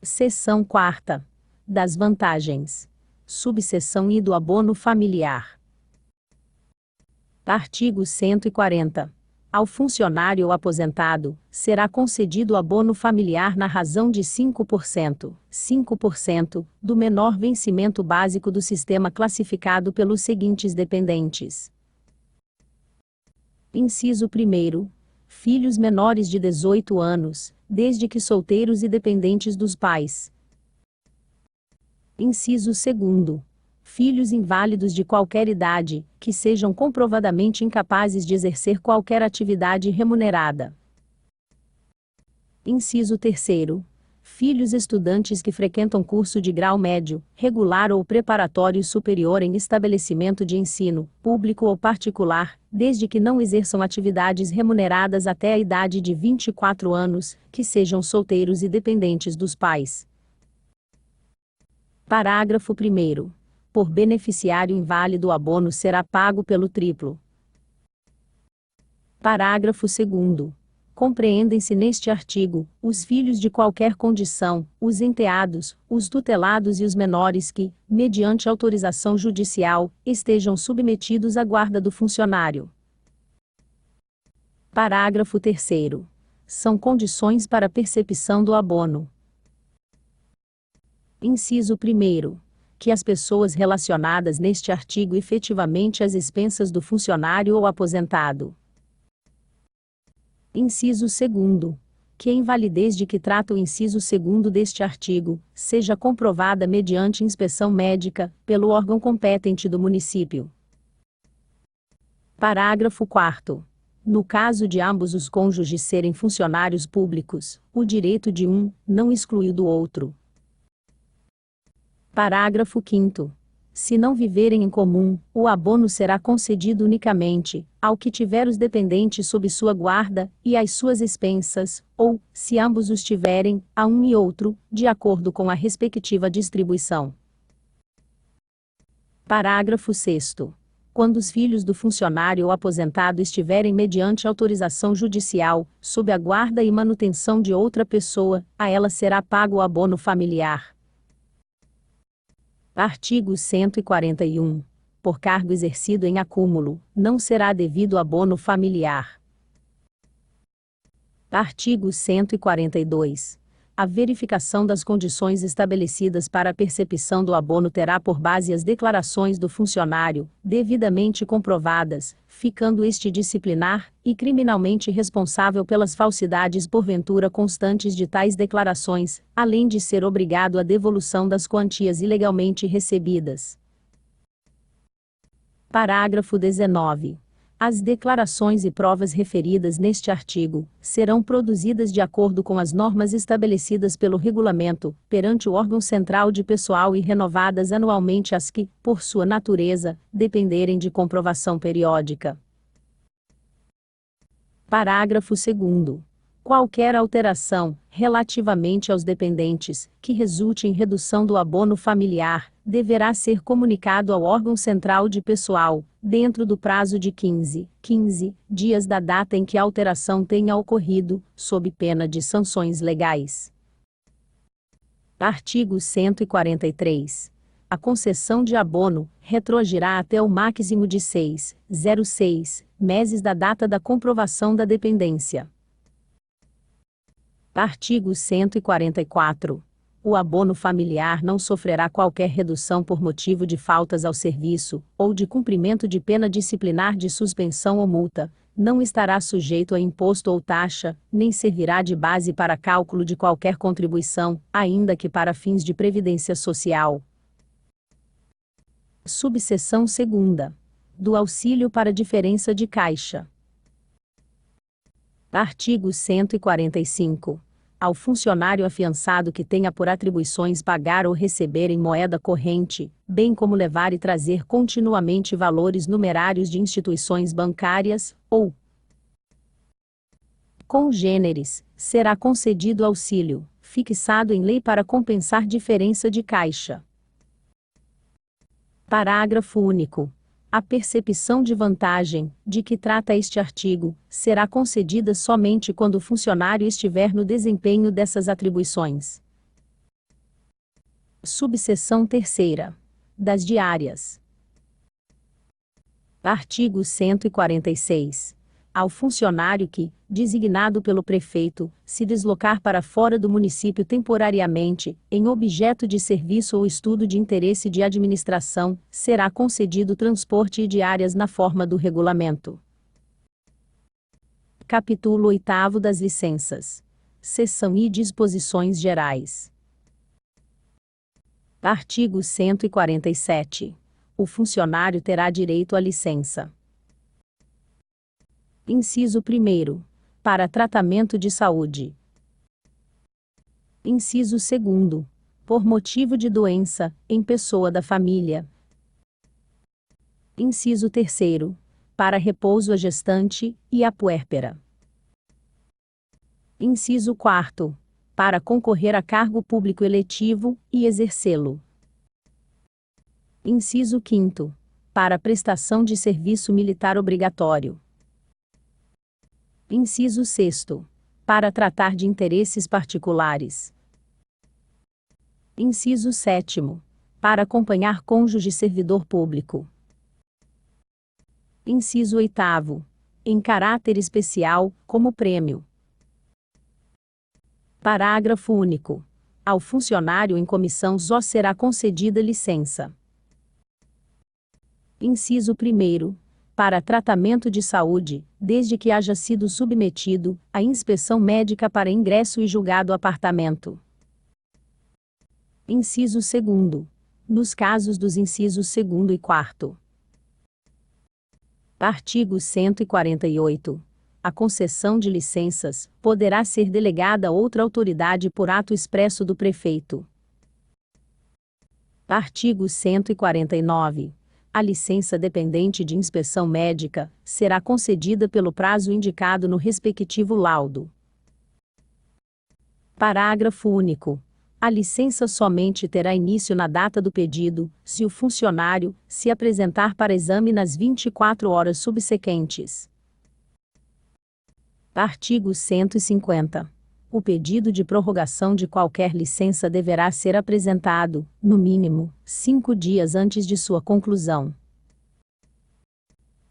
Seção 4ª. Das vantagens. Subseção I do abono familiar. Artigo 140. Ao funcionário ou aposentado, será concedido abono familiar na razão de 5% do menor vencimento básico do sistema classificado pelos seguintes dependentes. Inciso 1º. Filhos menores de 18 anos, desde que solteiros e dependentes dos pais. Inciso 2º. Filhos inválidos de qualquer idade, que sejam comprovadamente incapazes de exercer qualquer atividade remunerada. Inciso 3º. Filhos estudantes que frequentam curso de grau médio, regular ou preparatório superior em estabelecimento de ensino, público ou particular, desde que não exerçam atividades remuneradas até a idade de 24 anos, que sejam solteiros e dependentes dos pais. Parágrafo 1º. Por beneficiário inválido o abono será pago pelo triplo. Parágrafo 2º. Compreendem-se neste artigo, os filhos de qualquer condição, os enteados, os tutelados e os menores que, mediante autorização judicial, estejam submetidos à guarda do funcionário. Parágrafo 3º. São condições para percepção do abono. Inciso 1º. Que as pessoas relacionadas neste artigo efetivamente às expensas do funcionário ou aposentado. Inciso 2º. Que a invalidez de que trata o inciso 2º deste artigo, seja comprovada mediante inspeção médica, pelo órgão competente do município. Parágrafo 4º. No caso de ambos os cônjuges serem funcionários públicos, o direito de um, não exclui o do outro. Parágrafo 5º. Se não viverem em comum, o abono será concedido unicamente ao que tiver os dependentes sob sua guarda, e às suas expensas, ou, se ambos os tiverem, a um e outro, de acordo com a respectiva distribuição. Parágrafo 6º. Quando os filhos do funcionário ou aposentado estiverem mediante autorização judicial, sob a guarda e manutenção de outra pessoa, a ela será pago o abono familiar. Artigo 141. Por cargo exercido em acúmulo, não será devido abono familiar. Artigo 142. A verificação das condições estabelecidas para a percepção do abono terá por base as declarações do funcionário, devidamente comprovadas, ficando este disciplinar e criminalmente responsável pelas falsidades porventura constantes de tais declarações, além de ser obrigado à devolução das quantias ilegalmente recebidas. Parágrafo 19. As declarações e provas referidas neste artigo serão produzidas de acordo com as normas estabelecidas pelo regulamento, perante o órgão central de pessoal e renovadas anualmente as que, por sua natureza, dependerem de comprovação periódica. Parágrafo 2º. Qualquer alteração, relativamente aos dependentes, que resulte em redução do abono familiar, deverá ser comunicado ao órgão central de pessoal, dentro do prazo de 15 dias da data em que a alteração tenha ocorrido, sob pena de sanções legais. Artigo 143. A concessão de abono retroagirá até o máximo de 6 meses da data da comprovação da dependência. Artigo 144. O abono familiar não sofrerá qualquer redução por motivo de faltas ao serviço, ou de cumprimento de pena disciplinar de suspensão ou multa, não estará sujeito a imposto ou taxa, nem servirá de base para cálculo de qualquer contribuição, ainda que para fins de previdência social. Subseção 2ª. Do auxílio para diferença de caixa. Artigo 145. Ao funcionário afiançado que tenha por atribuições pagar ou receber em moeda corrente, bem como levar e trazer continuamente valores numerários de instituições bancárias, ou congêneres, será concedido auxílio, fixado em lei para compensar diferença de caixa. Parágrafo único. A percepção de vantagem, de que trata este artigo, será concedida somente quando o funcionário estiver no desempenho dessas atribuições. Subseção 3ª. Das diárias. Artigo 146. Ao funcionário que, designado pelo prefeito, se deslocar para fora do município temporariamente, em objeto de serviço ou estudo de interesse de administração, será concedido transporte e diárias na forma do regulamento. Capítulo 8º das licenças. Seção I. Disposições gerais. Artigo 147. O funcionário terá direito à licença. Inciso 1º. Para tratamento de saúde. Inciso 2º. Por motivo de doença, em pessoa da família. Inciso 3º. Para repouso à gestante e à puérpera. Inciso 4º. Para concorrer a cargo público eletivo e exercê-lo. Inciso 5º. Para prestação de serviço militar obrigatório. Inciso 6º. Para tratar de interesses particulares. Inciso 7º. Para acompanhar cônjuge servidor público. Inciso 8º. Em caráter especial, como prêmio. Parágrafo único. Ao funcionário em comissão só será concedida licença. Inciso 1º. Para tratamento de saúde, desde que haja sido submetido à inspeção médica para ingresso e julgado apartamento. Inciso 2º. Nos casos dos incisos 2º e 4º. Artigo 148. A concessão de licenças poderá ser delegada a outra autoridade por ato expresso do prefeito. Artigo 149. A licença dependente de inspeção médica será concedida pelo prazo indicado no respectivo laudo. Parágrafo único. A licença somente terá início na data do pedido, se o funcionário se apresentar para exame nas 24 horas subsequentes. Artigo 150. O pedido de prorrogação de qualquer licença deverá ser apresentado, no mínimo, 5 dias antes de sua conclusão.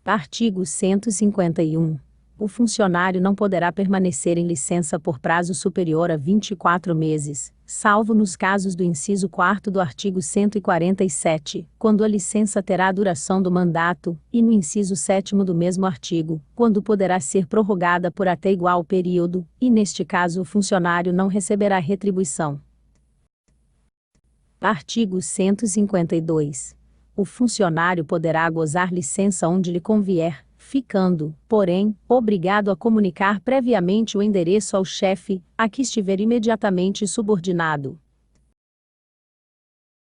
Artigo 151. O funcionário não poderá permanecer em licença por prazo superior a 24 meses, salvo nos casos do inciso 4º do artigo 147, quando a licença terá a duração do mandato, e no inciso 7º do mesmo artigo, quando poderá ser prorrogada por até igual período, e neste caso o funcionário não receberá retribuição. Artigo 152. O funcionário poderá gozar licença onde lhe convier, ficando, porém, obrigado a comunicar previamente o endereço ao chefe, a que estiver imediatamente subordinado.